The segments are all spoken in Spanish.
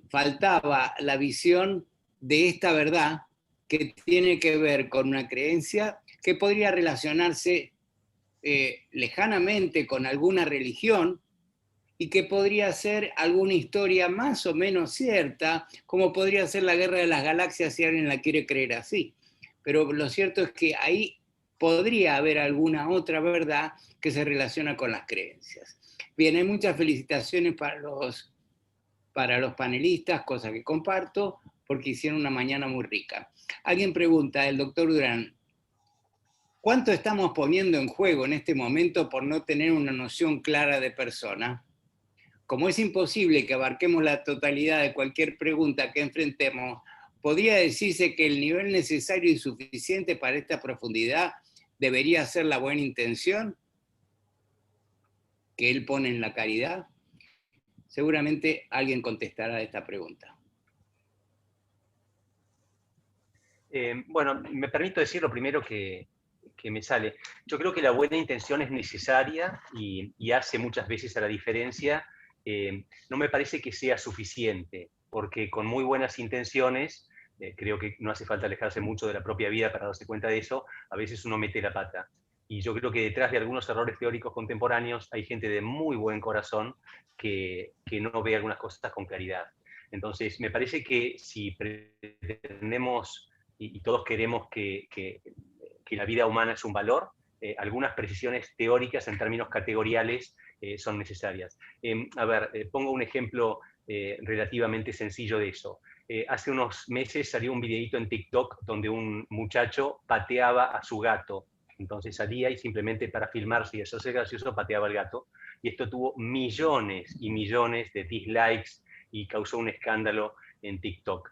faltaba la visión de esta verdad que tiene que ver con una creencia que podría relacionarse lejanamente con alguna religión y que podría ser alguna historia más o menos cierta, como podría ser la Guerra de las Galaxias si alguien la quiere creer así. Pero lo cierto es que ahí podría haber alguna otra verdad que se relaciona con las creencias. Bien, hay muchas felicitaciones para los panelistas, cosa que comparto, porque hicieron una mañana muy rica. Alguien pregunta, el doctor Durán, ¿cuánto estamos poniendo en juego en este momento por no tener una noción clara de persona? Como es imposible que abarquemos la totalidad de cualquier pregunta que enfrentemos, podría decirse que el nivel necesario y suficiente para esta profundidad debería ser la buena intención que él pone en la caridad. Seguramente alguien contestará a esta pregunta. Bueno, me permito decir lo primero que me sale. Yo creo que la buena intención es necesaria y hace muchas veces a la diferencia. No me parece que sea suficiente, porque con muy buenas intenciones, creo que no hace falta alejarse mucho de la propia vida para darse cuenta de eso, a veces uno mete la pata. Y yo creo que detrás de algunos errores teóricos contemporáneos hay gente de muy buen corazón que no ve algunas cosas con claridad. Entonces, me parece que si pretendemos y todos queremos que la vida humana es un valor, algunas precisiones teóricas en términos categoriales son necesarias. A ver, pongo un ejemplo relativamente sencillo de eso. Hace unos meses salió un videíto en TikTok donde un muchacho pateaba a su gato. Entonces salía y simplemente para filmarse y hacerse gracioso pateaba al gato. Y esto tuvo millones y millones de dislikes y causó un escándalo en TikTok.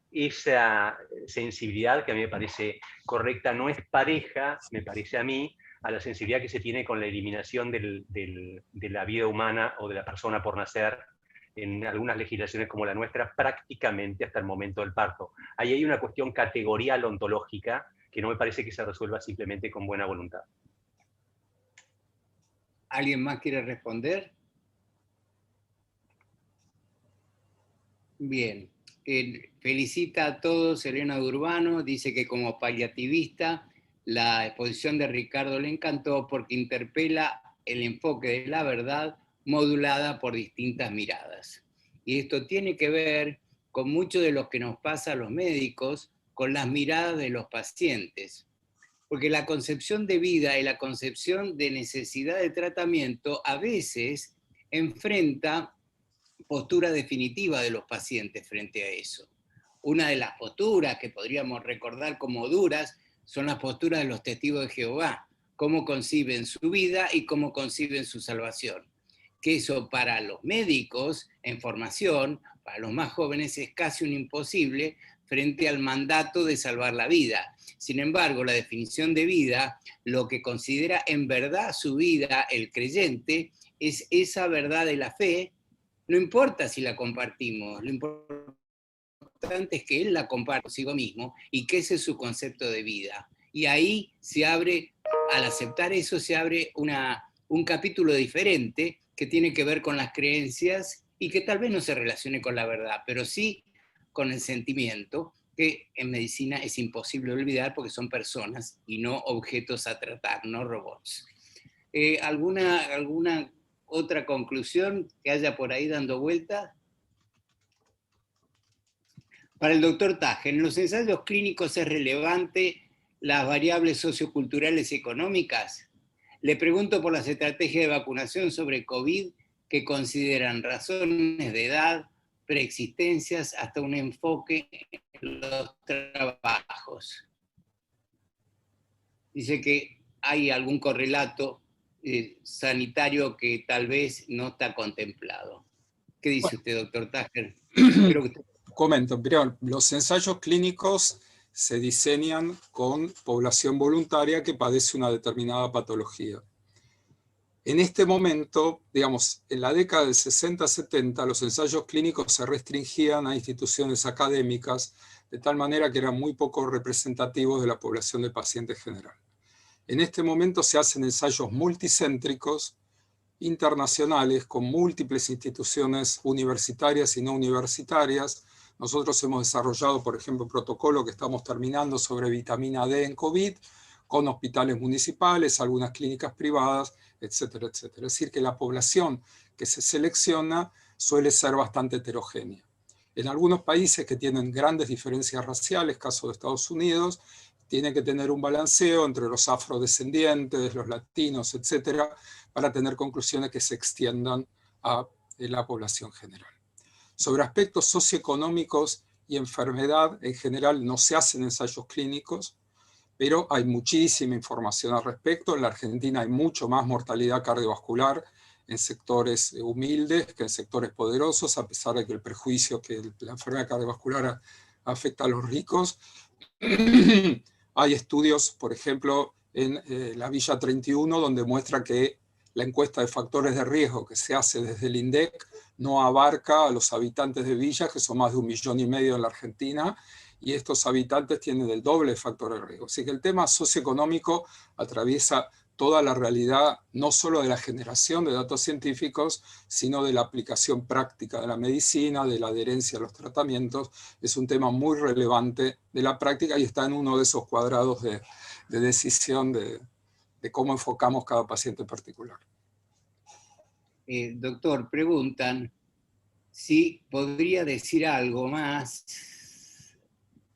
Esa sensibilidad que a mí me parece correcta no es pareja, me parece a mí, a la sensibilidad que se tiene con la eliminación de la vida humana o de la persona por nacer en algunas legislaciones como la nuestra, prácticamente hasta el momento del parto. Ahí hay una cuestión categorial ontológica que no me parece que se resuelva simplemente con buena voluntad. ¿Alguien más quiere responder? Bien. Felicita a todos Elena Durbano, dice que como paliativista la exposición de Ricardo le encantó porque interpela el enfoque de la verdad modulada por distintas miradas. Y esto tiene que ver con mucho de lo que nos pasa a los médicos con las miradas de los pacientes. Porque la concepción de vida y la concepción de necesidad de tratamiento a veces enfrenta postura definitiva de los pacientes frente a eso. Una de las posturas que podríamos recordar como duras son las posturas de los testigos de Jehová, cómo conciben su vida y cómo conciben su salvación. Que eso para los médicos en formación, para los más jóvenes, es casi un imposible frente al mandato de salvar la vida. Sin embargo, la definición de vida, lo que considera en verdad su vida el creyente, es esa verdad de la fe. No importa si la compartimos, lo importante es que él la comparte consigo mismo y que ese es su concepto de vida. Y ahí se abre, al aceptar eso, se abre un capítulo diferente que tiene que ver con las creencias y que tal vez no se relacione con la verdad, pero sí con el sentimiento, que en medicina es imposible olvidar porque son personas y no objetos a tratar, no robots. ¿Alguna otra conclusión que haya por ahí dando vuelta? Para el doctor Tager, ¿en los ensayos clínicos es relevante las variables socioculturales y económicas? Le pregunto por las estrategias de vacunación sobre COVID que consideran razones de edad, preexistencias, hasta un enfoque en los trabajos. Dice que hay algún correlato sanitario que tal vez no está contemplado. ¿Qué dice usted, doctor Tager? Creo que usted... Comento, primero, los ensayos clínicos se diseñan con población voluntaria que padece una determinada patología. En este momento, digamos, en la década del 60-70, los ensayos clínicos se restringían a instituciones académicas, de tal manera que eran muy poco representativos de la población de pacientes general. En este momento se hacen ensayos multicéntricos internacionales con múltiples instituciones universitarias y no universitarias. Nosotros hemos desarrollado, por ejemplo, un protocolo que estamos terminando sobre vitamina D en COVID, con hospitales municipales, algunas clínicas privadas, etcétera, etcétera. Es decir, que la población que se selecciona suele ser bastante heterogénea. En algunos países que tienen grandes diferencias raciales, caso de Estados Unidos, tiene que tener un balanceo entre los afrodescendientes, los latinos, etcétera, para tener conclusiones que se extiendan a la población general. Sobre aspectos socioeconómicos y enfermedad, en general no se hacen ensayos clínicos, pero hay muchísima información al respecto. En la Argentina hay mucho más mortalidad cardiovascular en sectores humildes que en sectores poderosos, a pesar de que el prejuicio que la enfermedad cardiovascular afecta a los ricos. Hay estudios, por ejemplo, en la Villa 31, donde muestra que la encuesta de factores de riesgo que se hace desde el INDEC no abarca a los habitantes de villas, que son más de 1,5 millones en la Argentina, y estos habitantes tienen el doble de factores de riesgo. Así que el tema socioeconómico atraviesa toda la realidad, no solo de la generación de datos científicos, sino de la aplicación práctica de la medicina, de la adherencia a los tratamientos. Es un tema muy relevante de la práctica y está en uno de esos cuadrados de decisión de cómo enfocamos cada paciente en particular. Doctor, preguntan si podría decir algo más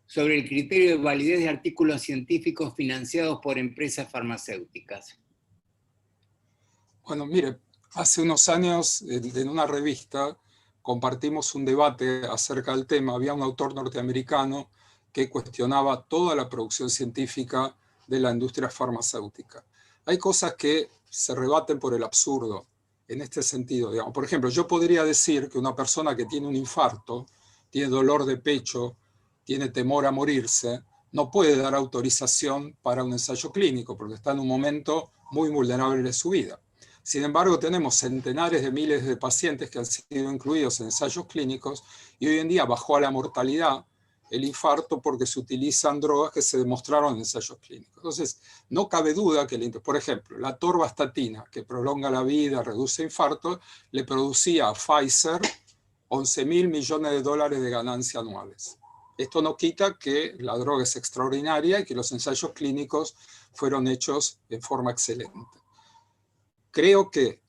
sobre el criterio de validez de artículos científicos financiados por empresas farmacéuticas. Bueno, mire, hace unos años en una revista compartimos un debate acerca del tema. Había un autor norteamericano que cuestionaba toda la producción científica de la industria farmacéutica. Hay cosas que se rebaten por el absurdo en este sentido. Digamos. Por ejemplo, yo podría decir que una persona que tiene un infarto, tiene dolor de pecho, tiene temor a morirse, no puede dar autorización para un ensayo clínico porque está en un momento muy vulnerable de su vida. Sin embargo, tenemos centenares de miles de pacientes que han sido incluidos en ensayos clínicos y hoy en día bajó a la mortalidad el infarto porque se utilizan drogas que se demostraron en ensayos clínicos. Entonces, no cabe duda que, por ejemplo, la atorvastatina, que prolonga la vida, reduce infartos, le producía a Pfizer 11.000 millones de dólares de ganancias anuales. Esto no quita que la droga es extraordinaria y que los ensayos clínicos fueron hechos en forma excelente. Creo que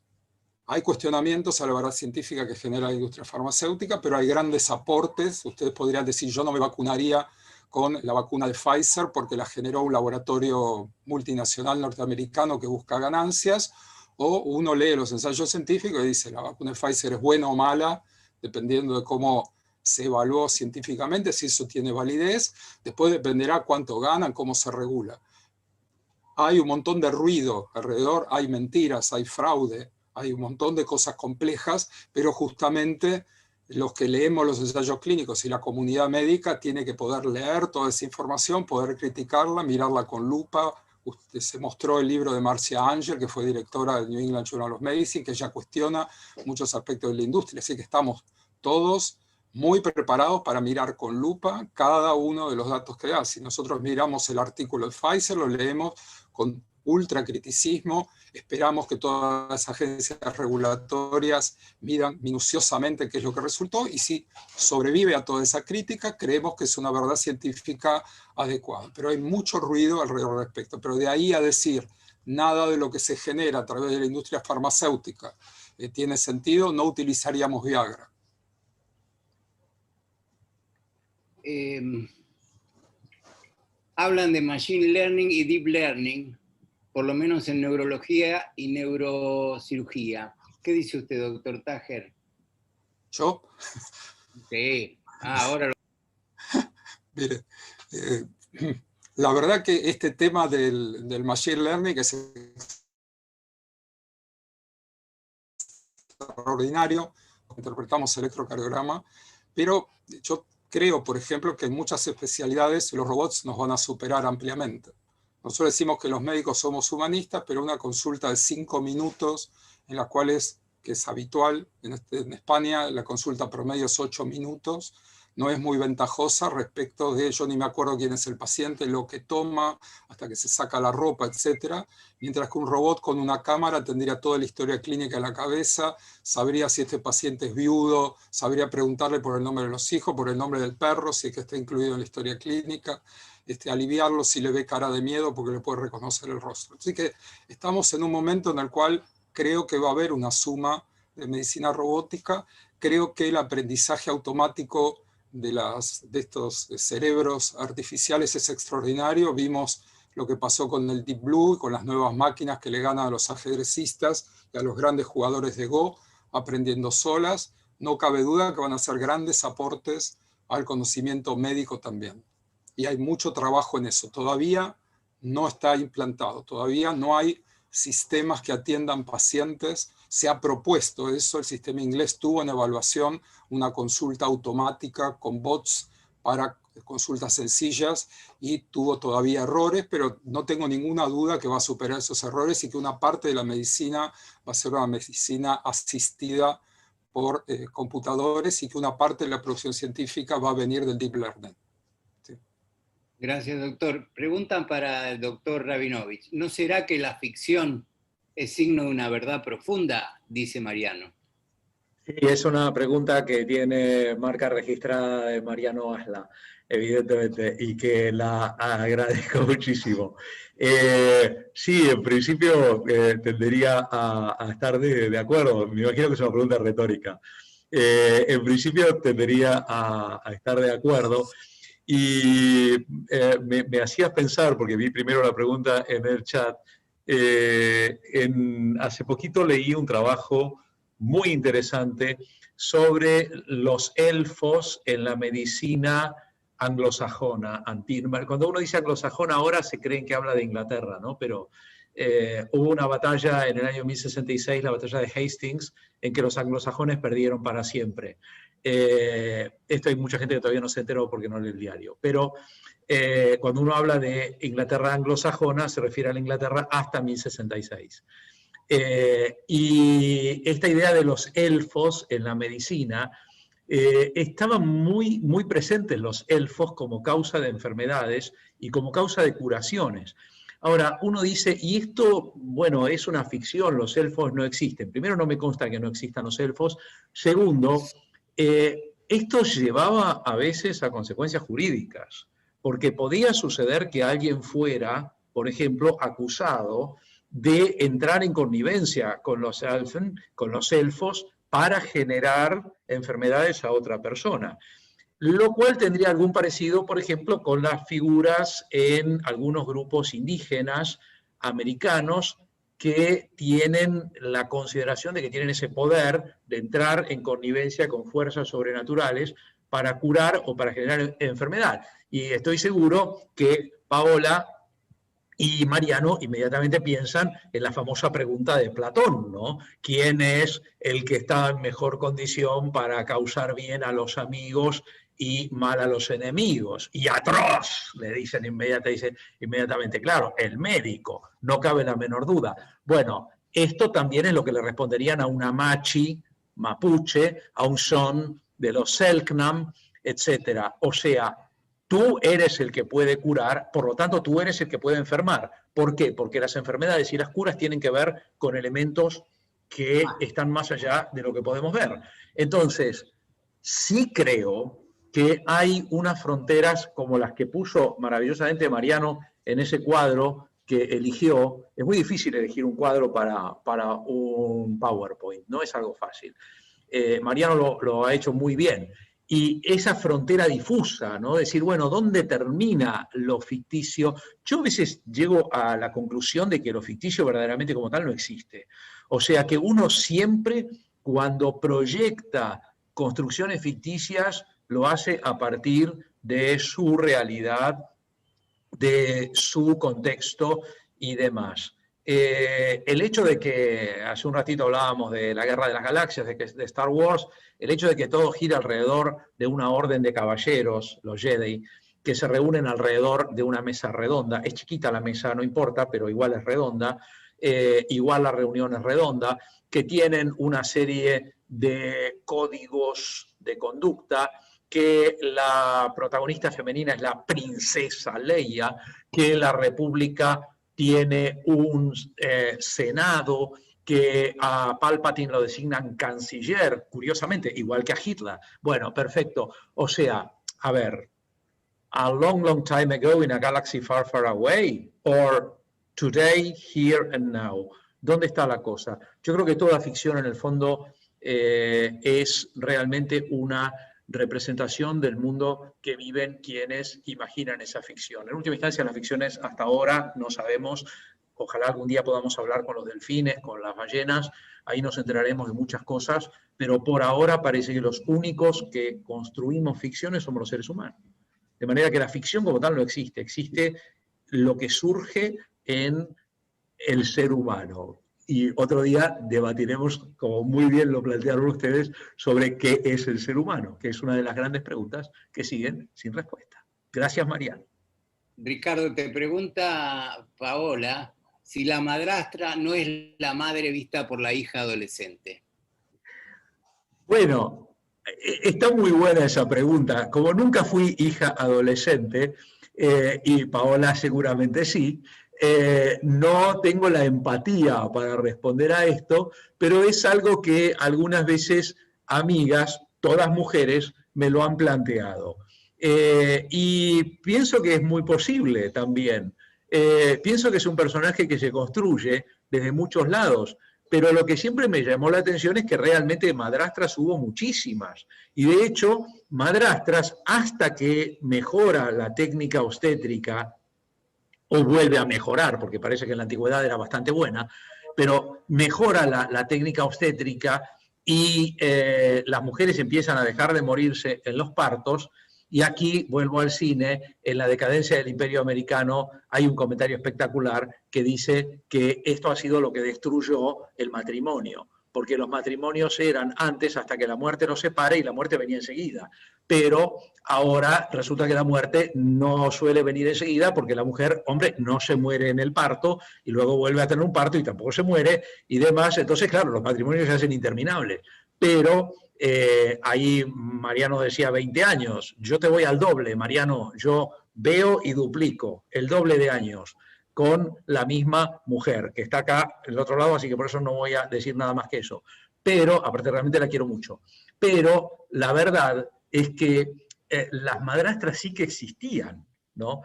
hay cuestionamientos a la verdad científica que genera la industria farmacéutica, pero hay grandes aportes. Ustedes podrían decir, yo no me vacunaría con la vacuna de Pfizer porque la generó un laboratorio multinacional norteamericano que busca ganancias, o uno lee los ensayos científicos y dice, la vacuna de Pfizer es buena o mala, dependiendo de cómo se evaluó científicamente, si eso tiene validez. Después dependerá cuánto ganan, cómo se regula. Hay un montón de ruido alrededor, hay mentiras, hay fraude, hay un montón de cosas complejas, pero justamente los que leemos los ensayos clínicos y la comunidad médica tiene que poder leer toda esa información, poder criticarla, mirarla con lupa. Se mostró el libro de Marcia Angel, que fue directora del New England Journal of Medicine, que ya cuestiona muchos aspectos de la industria, así que estamos todos muy preparados para mirar con lupa cada uno de los datos que da. Si nosotros miramos el artículo de Pfizer, lo leemos con ultracriticismo, esperamos que todas las agencias regulatorias midan minuciosamente qué es lo que resultó, y si sobrevive a toda esa crítica, creemos que es una verdad científica adecuada. Pero hay mucho ruido alrededor al respecto. Pero de ahí a decir nada de lo que se genera a través de la industria farmacéutica tiene sentido, no utilizaríamos Viagra. Hablan de Machine Learning y Deep Learning, por lo menos en neurología y neurocirugía. ¿Qué dice usted, doctor Tajer? ¿Yo? Sí, ahora lo... Mire, la verdad que este tema del Machine Learning es extraordinario, interpretamos electrocardiograma, pero yo creo, por ejemplo, que en muchas especialidades los robots nos van a superar ampliamente. Nosotros decimos que los médicos somos humanistas, pero una consulta de 5 minutos, en las cuales, que es habitual, en España la consulta promedio es 8 minutos, no es muy ventajosa respecto de, yo ni me acuerdo quién es el paciente, lo que toma, hasta que se saca la ropa, etc. Mientras que un robot con una cámara tendría toda la historia clínica en la cabeza, sabría si este paciente es viudo, sabría preguntarle por el nombre de los hijos, por el nombre del perro, si es que está incluido en la historia clínica, aliviarlo si le ve cara de miedo porque le puede reconocer el rostro. Así que estamos en un momento en el cual creo que va a haber una suma de medicina robótica. Creo que el aprendizaje automático de estos cerebros artificiales es extraordinario. Vimos lo que pasó con el Deep Blue y con las nuevas máquinas que le ganan a los ajedrecistas y a los grandes jugadores de Go aprendiendo solas. No cabe duda que van a ser grandes aportes al conocimiento médico también. Y hay mucho trabajo en eso. Todavía no está implantado, todavía no hay sistemas que atiendan pacientes. Se ha propuesto eso, el sistema inglés tuvo en evaluación una consulta automática con bots para consultas sencillas y tuvo todavía errores, pero no tengo ninguna duda que va a superar esos errores y que una parte de la medicina va a ser una medicina asistida por computadores y que una parte de la producción científica va a venir del deep learning. Sí. Gracias, doctor. Preguntan para el doctor Rabinovich, ¿no será que la ficción es signo de una verdad profunda? Dice Mariano. Sí, es una pregunta que tiene marca registrada de Mariano Asla, evidentemente, y que la agradezco muchísimo. Sí, en principio tendería a estar de acuerdo. Me imagino que es una pregunta retórica. En principio tendería a estar de acuerdo. Y me hacías pensar, porque vi primero la pregunta en el chat, hace poquito leí un trabajo muy interesante sobre los elfos en la medicina anglosajona. Cuando uno dice anglosajona ahora se creen que habla de Inglaterra, ¿no? Pero hubo una batalla en el año 1066, la batalla de Hastings, en que los anglosajones perdieron para siempre. Esto hay mucha gente que todavía no se enteró porque no lee el diario. Pero cuando uno habla de Inglaterra anglosajona, se refiere a la Inglaterra hasta 1066. Y esta idea de los elfos en la medicina, estaban muy, muy presentes los elfos como causa de enfermedades y como causa de curaciones. Ahora, uno dice, y esto, bueno, es una ficción, los elfos no existen. Primero, no me consta que no existan los elfos. Segundo, esto llevaba a veces a consecuencias jurídicas, porque podía suceder que alguien fuera, por ejemplo, acusado de entrar en connivencia con los elfos para generar enfermedades a otra persona. Lo cual tendría algún parecido, por ejemplo, con las figuras en algunos grupos indígenas americanos que tienen la consideración de que tienen ese poder de entrar en connivencia con fuerzas sobrenaturales para curar o para generar enfermedad. Y estoy seguro que Paola y Mariano inmediatamente piensan en la famosa pregunta de Platón, ¿no? ¿Quién es el que está en mejor condición para causar bien a los amigos y mal a los enemigos? Y atroz, le dicen inmediatamente, claro, el médico, no cabe la menor duda. Bueno, esto también es lo que le responderían a una machi mapuche, a un son de los Selknam, etc. O sea, tú eres el que puede curar, por lo tanto tú eres el que puede enfermar. ¿Por qué? Porque las enfermedades y las curas tienen que ver con elementos que están más allá de lo que podemos ver. Entonces, sí creo que hay unas fronteras como las que puso maravillosamente Mariano en ese cuadro que eligió. Es muy difícil elegir un cuadro para un PowerPoint, no es algo fácil. Mariano lo ha hecho muy bien. Y esa frontera difusa, ¿no? Decir, bueno, ¿dónde termina lo ficticio? Yo a veces llego a la conclusión de que lo ficticio verdaderamente como tal no existe. O sea que uno siempre, cuando proyecta construcciones ficticias, lo hace a partir de su realidad, de su contexto y demás. El hecho de que, hace un ratito hablábamos de la Guerra de las Galaxias, de Star Wars, el hecho de que todo gira alrededor de una orden de caballeros, los Jedi, que se reúnen alrededor de una mesa redonda. Es chiquita la mesa, no importa, pero igual es redonda. Igual la reunión es redonda, que tienen una serie de códigos de conducta que la protagonista femenina es la princesa Leia, que la República tiene un Senado, que a Palpatine lo designan canciller, curiosamente, igual que a Hitler. Bueno, perfecto. O sea, a ver, a long, long time ago in a galaxy far, far away, or today, here and now. ¿Dónde está la cosa? Yo creo que toda ficción en el fondo es realmente una representación del mundo que viven quienes imaginan esa ficción. En última instancia, las ficciones hasta ahora no sabemos, ojalá algún día podamos hablar con los delfines, con las ballenas, ahí nos enteraremos de muchas cosas, pero por ahora parece que los únicos que construimos ficciones somos los seres humanos. De manera que la ficción como tal no existe, existe lo que surge en el ser humano. Y otro día debatiremos, como muy bien lo plantearon ustedes, sobre qué es el ser humano, que es una de las grandes preguntas que siguen sin respuesta. Gracias, Mariano. Ricardo, te pregunta Paola si la madrastra no es la madre vista por la hija adolescente. Bueno, está muy buena esa pregunta. Como nunca fui hija adolescente, y Paola seguramente sí, no tengo la empatía para responder a esto, pero es algo que algunas veces amigas, todas mujeres, me lo han planteado. Y pienso que es muy posible también. Pienso que es un personaje que se construye desde muchos lados, pero lo que siempre me llamó la atención es que realmente madrastras hubo muchísimas. Y de hecho, madrastras, hasta que mejora la técnica obstétrica, o vuelve a mejorar, porque parece que en la antigüedad era bastante buena, pero mejora la técnica obstétrica y las mujeres empiezan a dejar de morirse en los partos. Y aquí vuelvo al cine, en La decadencia del Imperio Americano hay un comentario espectacular que dice que esto ha sido lo que destruyó el matrimonio, porque los matrimonios eran antes hasta que la muerte nos separe y la muerte venía enseguida. Pero ahora resulta que la muerte no suele venir enseguida porque la mujer, hombre, no se muere en el parto y luego vuelve a tener un parto y tampoco se muere y demás. Entonces, claro, los matrimonios se hacen interminables. Pero ahí Mariano decía 20 años. Yo te voy al doble, Mariano. Yo veo y duplico el doble de años con la misma mujer, que está acá en el otro lado, así que por eso no voy a decir nada más que eso. Pero, aparte, realmente la quiero mucho. Pero la verdad es que las madrastras sí que existían, ¿no?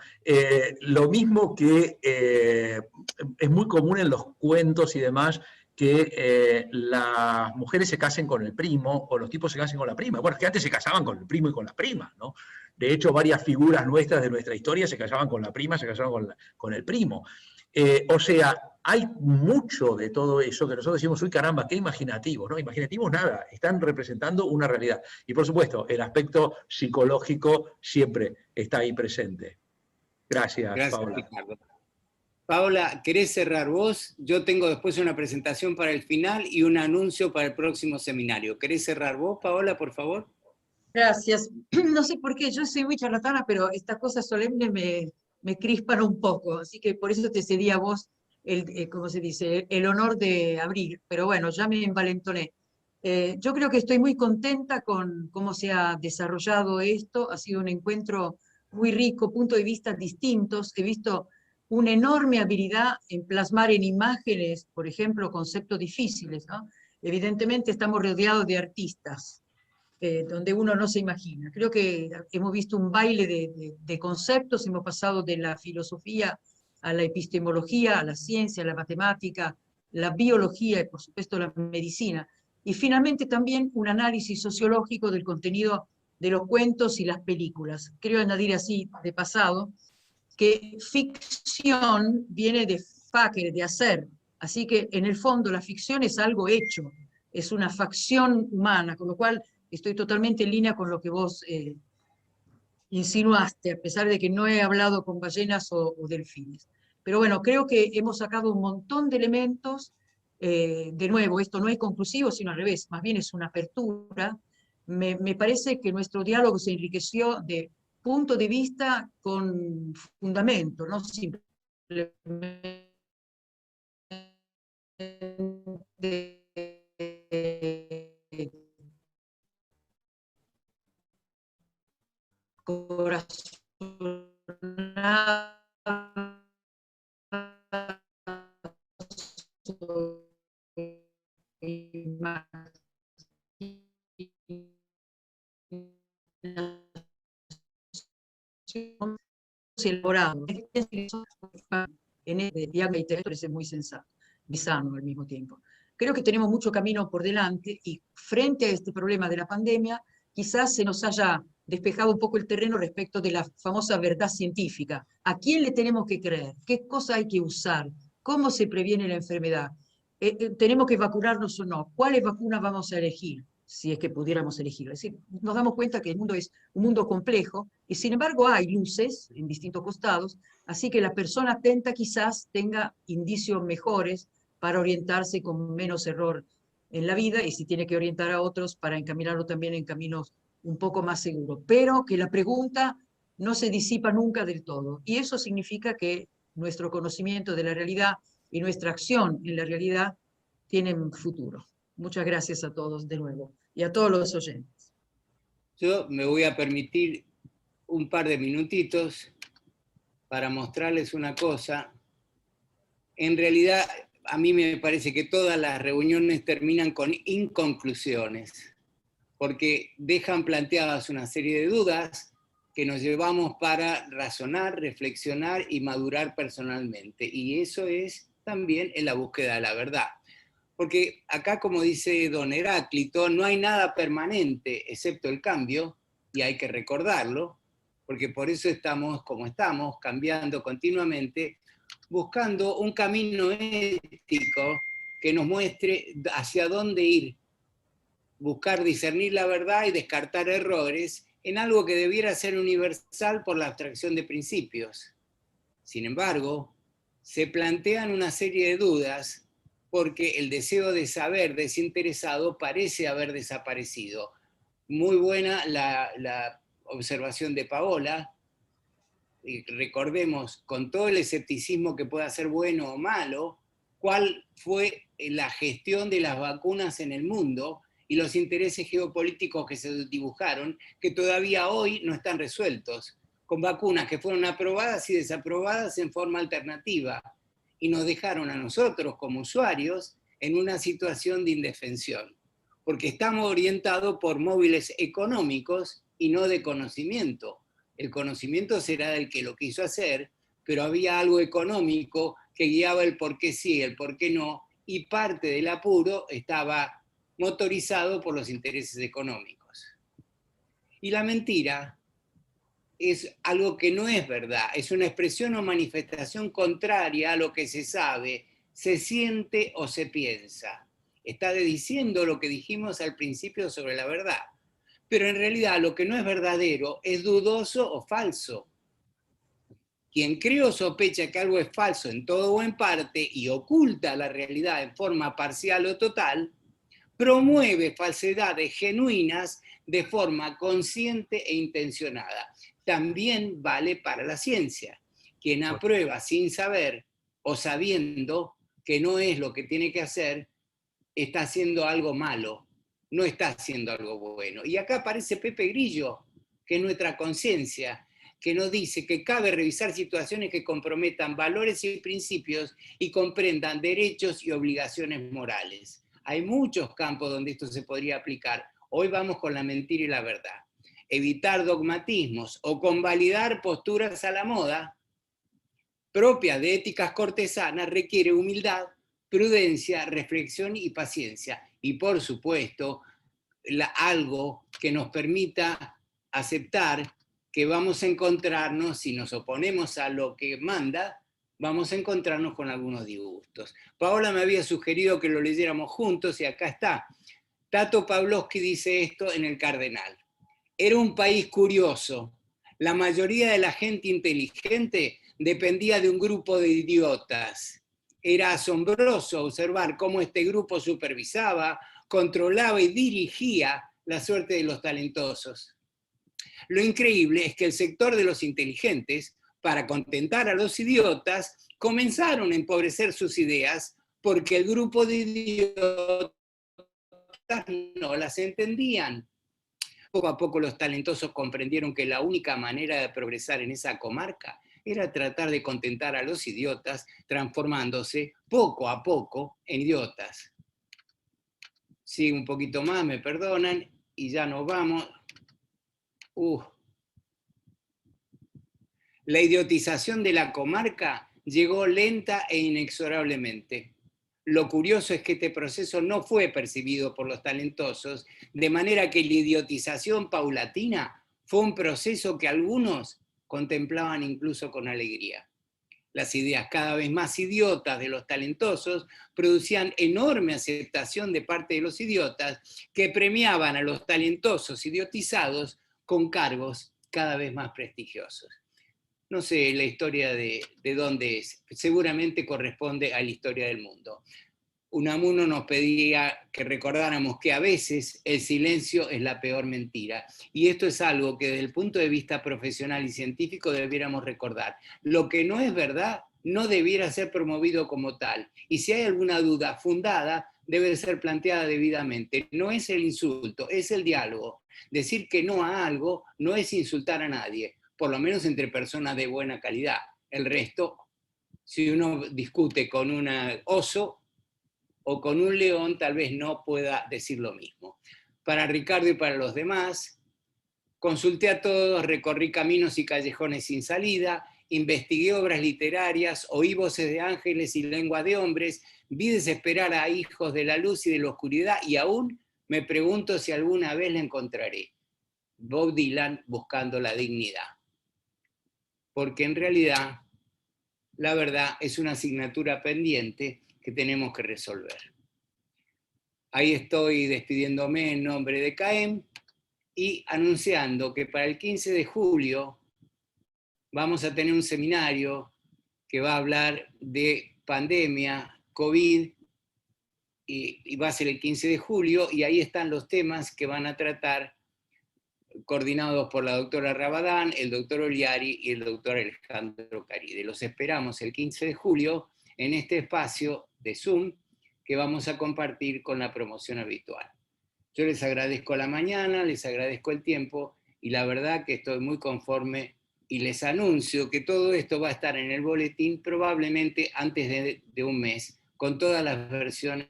Lo mismo que es muy común en los cuentos y demás que las mujeres se casen con el primo o los tipos se casen con la prima. Bueno, es que antes se casaban con el primo y con la prima, ¿no? De hecho, varias figuras nuestras de nuestra historia se casaban con la prima, se casaban con el primo. O sea, hay mucho de todo eso que nosotros decimos, uy caramba, qué imaginativo, ¿no? Imaginativos nada, están representando una realidad. Y por supuesto, el aspecto psicológico siempre está ahí presente. Gracias, Paola. Ricardo. Paola, ¿querés cerrar vos? Yo tengo después una presentación para el final y un anuncio para el próximo seminario. ¿Querés cerrar vos, Paola, por favor? Gracias. No sé por qué, yo soy muy charlatana, pero estas cosas solemnes me crispan un poco, así que por eso te cedí a vos ¿cómo se dice? El honor de abrir, pero bueno, ya me envalentoné. Yo creo que estoy muy contenta con cómo se ha desarrollado esto, ha sido un encuentro muy rico, puntos de vista distintos, he visto una enorme habilidad en plasmar en imágenes, por ejemplo, conceptos difíciles, ¿no? Evidentemente estamos rodeados de artistas, donde uno no se imagina. Creo que hemos visto un baile de conceptos, hemos pasado de la filosofía a la epistemología, a la ciencia, a la matemática, la biología y por supuesto la medicina. Y finalmente también un análisis sociológico del contenido de los cuentos y las películas. Quiero añadir así, de pasado, que ficción viene de facere, de hacer. Así que en el fondo la ficción es algo hecho, es una facción humana, con lo cual estoy totalmente en línea con lo que vos insinuaste, a pesar de que no he hablado con ballenas o delfines. Pero bueno, creo que hemos sacado un montón de elementos. De nuevo, esto no es conclusivo, sino al revés, más bien es una apertura. Me parece que nuestro diálogo se enriqueció de punto de vista con fundamento, no simplemente elaborado. En este diálogo es muy sensato y sano al mismo tiempo. Creo que tenemos mucho camino por delante y frente a este problema de la pandemia, quizás se nos haya despejado un poco el terreno respecto de la famosa verdad científica. ¿A quién le tenemos que creer? ¿Qué cosa hay que usar? ¿Cómo se previene la enfermedad? ¿Tenemos que vacunarnos o no? ¿Cuáles vacunas vamos a elegir? Si es que pudiéramos elegir. Es decir, nos damos cuenta que el mundo es un mundo complejo y sin embargo hay luces en distintos costados, así que la persona atenta quizás tenga indicios mejores para orientarse con menos error en la vida y si tiene que orientar a otros para encaminarlo también en caminos un poco más seguros. Pero que la pregunta no se disipa nunca del todo. Y eso significa que nuestro conocimiento de la realidad y nuestra acción en la realidad tienen futuro. Muchas gracias a todos de nuevo y a todos los oyentes. Yo me voy a permitir un par de minutitos para mostrarles una cosa. En realidad, a mí me parece que todas las reuniones terminan con inconclusiones, porque dejan planteadas una serie de dudas que nos llevamos para razonar, reflexionar y madurar personalmente. Y eso es también en la búsqueda de la verdad. Porque acá, como dice don Heráclito, no hay nada permanente excepto el cambio, y hay que recordarlo, porque por eso estamos como estamos, cambiando continuamente, buscando un camino ético que nos muestre hacia dónde ir, buscar discernir la verdad y descartar errores en algo que debiera ser universal por la abstracción de principios. Sin embargo, se plantean una serie de dudas porque el deseo de saber desinteresado parece haber desaparecido. Muy buena la observación de Paola. Recordemos, con todo el escepticismo que pueda ser bueno o malo, cuál fue la gestión de las vacunas en el mundo y los intereses geopolíticos que se dibujaron, que todavía hoy no están resueltos, con vacunas que fueron aprobadas y desaprobadas en forma alternativa, y nos dejaron a nosotros como usuarios en una situación de indefensión, porque estamos orientados por móviles económicos y no de conocimiento. El conocimiento será del que lo quiso hacer, pero había algo económico que guiaba el por qué sí, el por qué no, y parte del apuro estaba motorizado por los intereses económicos. Y la mentira es algo que no es verdad, es una expresión o manifestación contraria a lo que se sabe, se siente o se piensa. Está diciendo lo que dijimos al principio sobre la verdad, pero en realidad lo que no es verdadero es dudoso o falso. Quien cree o sospecha que algo es falso en todo o en parte y oculta la realidad en forma parcial o total, promueve falsedades genuinas de forma consciente e intencionada. También vale para la ciencia. Quien aprueba sin saber o sabiendo que no es lo que tiene que hacer, está haciendo algo malo, no está haciendo algo bueno. Y acá aparece Pepe Grillo, que es nuestra conciencia, que nos dice que cabe revisar situaciones que comprometan valores y principios y comprendan derechos y obligaciones morales. Hay muchos campos donde esto se podría aplicar. Hoy vamos con la mentira y la verdad. Evitar dogmatismos o convalidar posturas a la moda propias de éticas cortesanas requiere humildad, prudencia, reflexión y paciencia. Y por supuesto, algo que nos permita aceptar que vamos a encontrarnos, si nos oponemos a lo que manda, vamos a encontrarnos con algunos disgustos. Paola me había sugerido que lo leyéramos juntos y acá está. Tato Pavlovsky dice esto en El Cardenal. Era un país curioso. La mayoría de la gente inteligente dependía de un grupo de idiotas. Era asombroso observar cómo este grupo supervisaba, controlaba y dirigía la suerte de los talentosos. Lo increíble es que el sector de los inteligentes, para contentar a los idiotas, comenzaron a empobrecer sus ideas porque el grupo de idiotas no las entendían. Poco a poco los talentosos comprendieron que la única manera de progresar en esa comarca era tratar de contentar a los idiotas, transformándose poco a poco en idiotas. Sigue un poquito más, me perdonan, y ya nos vamos. La idiotización de la comarca llegó lenta e inexorablemente. Lo curioso es que este proceso no fue percibido por los talentosos, de manera que la idiotización paulatina fue un proceso que algunos contemplaban incluso con alegría. Las ideas cada vez más idiotas de los talentosos producían enorme aceptación de parte de los idiotas, que premiaban a los talentosos idiotizados con cargos cada vez más prestigiosos. No sé la historia de dónde es, seguramente corresponde a la historia del mundo. Unamuno nos pedía que recordáramos que a veces el silencio es la peor mentira. Y esto es algo que desde el punto de vista profesional y científico debiéramos recordar. Lo que no es verdad no debiera ser promovido como tal. Y si hay alguna duda fundada, debe ser planteada debidamente. No es el insulto, es el diálogo. Decir que no a algo no es insultar a nadie, por lo menos entre personas de buena calidad. El resto, si uno discute con un oso o con un león, tal vez no pueda decir lo mismo. Para Ricardo y para los demás, consulté a todos, recorrí caminos y callejones sin salida, investigué obras literarias, oí voces de ángeles y lenguas de hombres, vi desesperar a hijos de la luz y de la oscuridad, y aún me pregunto si alguna vez la encontraré. Bob Dylan buscando la dignidad. Porque en realidad, la verdad es una asignatura pendiente que tenemos que resolver. Ahí estoy despidiéndome en nombre de CAEM y anunciando que para el 15 de julio vamos a tener un seminario que va a hablar de pandemia, COVID, y va a ser el 15 de julio, y ahí están los temas que van a tratar, coordinados por la doctora Rabadán, el doctor Oliari y el doctor Alejandro Caride. Los esperamos el 15 de julio en este espacio de Zoom que vamos a compartir con la promoción habitual. Yo les agradezco la mañana, les agradezco el tiempo, y la verdad que estoy muy conforme, y les anuncio que todo esto va a estar en el boletín probablemente antes de un mes, con todas las versiones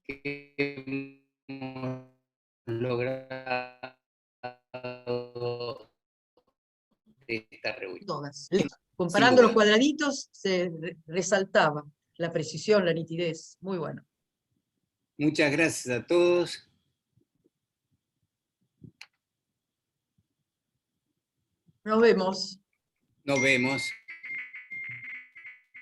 que hemos logrado de esta reunión. Todas. Comparando los cuadraditos, se resaltaba la precisión, la nitidez. Muy bueno. Muchas gracias a todos. Nos vemos. Nos vemos.